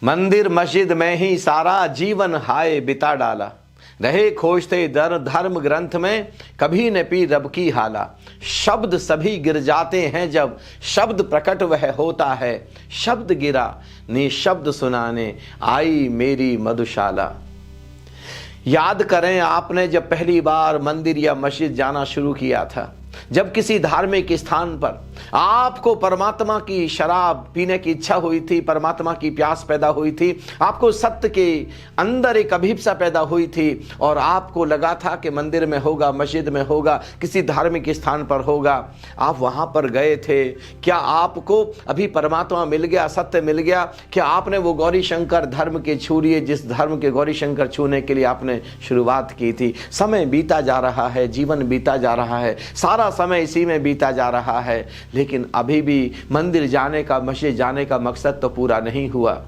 मंदिर मस्जिद में ही सारा जीवन हाय बिता डाला, रहे खोजते दर धर्म ग्रंथ में, कभी न पी रब की हाला। शब्द सभी गिर जाते हैं जब शब्द प्रकट वह होता है, शब्द गिरा निशब्द सुनाने आई मेरी मधुशाला। याद करें आपने जब पहली बार मंदिर या मस्जिद जाना शुरू किया था, जब किसी धार्मिक स्थान पर आपको परमात्मा की शराब पीने की इच्छा हुई थी, परमात्मा की प्यास पैदा हुई थी, आपको सत्य के अंदर एक अभिप्सा पैदा हुई थी और आपको लगा था कि मंदिर में होगा, मस्जिद में होगा, किसी धार्मिक स्थान पर होगा। आप वहां पर गए थे, क्या आपको अभी परमात्मा मिल गया, सत्य मिल गया? क्या आपने वो गौरी शंकर धर्म के छू लिए, जिस धर्म के गौरी शंकर छूने के लिए आपने शुरुआत की थी? समय बीता जा रहा है, जीवन बीता जा रहा है, सारा समय इसी में बीता जा रहा है, लेकिन अभी भी मंदिर जाने का, मस्जिद जाने का मकसद तो पूरा नहीं हुआ।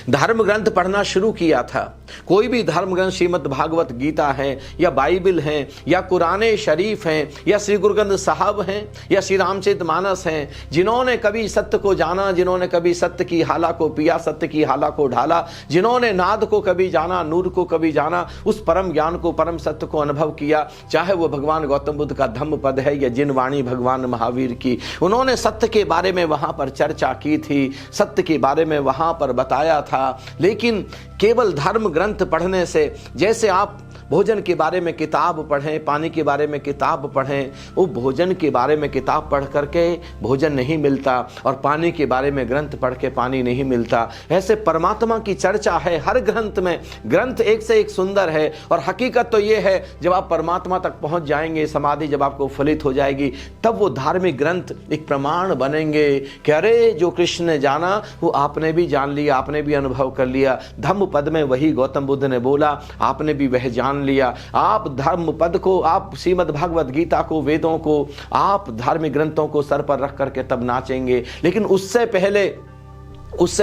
धर्म ग्रंथ पढ़ना शुरू किया था, कोई भी धर्म ग्रंथ, श्रीमद् भागवत गीता है या बाइबल है या कुरान शरीफ हैं या श्री गुरु ग्रंथ साहब हैं या श्री रामचरित मानस हैं, जिन्होंने कभी सत्य को जाना, जिन्होंने कभी सत्य की हाला को पिया, सत्य की हाला को ढाला, जिन्होंने नाद को कभी जाना, नूर को कभी जाना, उस परम ज्ञान को, परम सत्य को अनुभव किया, चाहे वो भगवान गौतम बुद्ध का धम्म पद है या जिन वाणी भगवान महावीर की, उन्होंने सत्य के बारे में वहां पर चर्चा की थी, सत्य के बारे में वहां पर बताया था। लेकिन केवल धर्म ग्रंथ पढ़ने से, जैसे आप भोजन के बारे में किताब पढ़ें, पानी के बारे में किताब पढ़ें, वो भोजन के बारे में किताब पढ़ करके भोजन नहीं मिलता और पानी के बारे में ग्रंथ पढ़ के पानी नहीं मिलता। ऐसे परमात्मा की चर्चा है हर ग्रंथ में, ग्रंथ एक से एक सुंदर है और हकीकत तो ये है, जब आप परमात्मा तक पहुंच जाएंगे, समाधि जब आपको फलित हो जाएगी, तब वो धार्मिक ग्रंथ एक प्रमाण बनेंगे कि अरे जो कृष्ण ने जाना वो आपने भी जान लिया, आपने भी अनुभव कर लिया। धम्म पद में वही गौतम बुद्ध ने बोला, आपने भी वह जान लिया। आप धर्म पद को, आप श्रीमद् भागवत गीता को, वेदों को, आप धार्मिक ग्रंथों को सर पर रख करके तब नाचेंगे। लेकिन उससे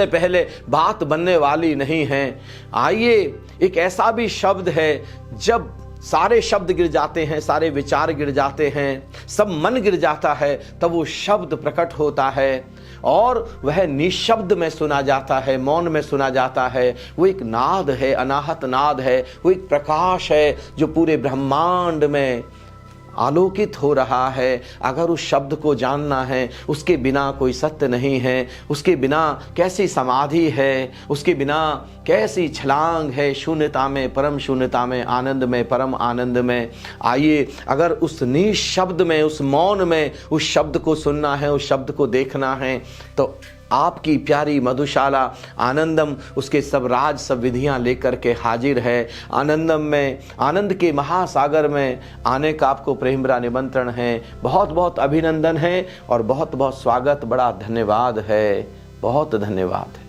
पहले बात बनने वाली नहीं है। आइए, एक ऐसा भी शब्द है, जब सारे शब्द गिर जाते हैं, सारे विचार गिर जाते हैं, सब मन गिर जाता है, तब वो शब्द प्रकट होता है और वह निशब्द में सुना जाता है, मौन में सुना जाता है। वो एक नाद है, अनाहत नाद है, वो एक प्रकाश है जो पूरे ब्रह्मांड में आलोकित हो रहा है। अगर उस शब्द को जानना है, उसके बिना कोई सत्य नहीं है, उसके बिना कैसी समाधि है, उसके बिना कैसी छलांग है शून्यता में, परम शून्यता में, आनंद में, परम आनंद में। आइए, अगर उस निशब्द में, उस मौन में उस शब्द को सुनना है, उस शब्द को देखना है, तो आपकी प्यारी मधुशाला आनंदम उसके सब राज, सब विधियां लेकर के हाजिर है। आनंदम में, आनंद के महासागर में आने का आपको प्रेम भरा निमंत्रण है। बहुत बहुत अभिनंदन है और बहुत बहुत स्वागत, बड़ा धन्यवाद है, बहुत धन्यवाद है।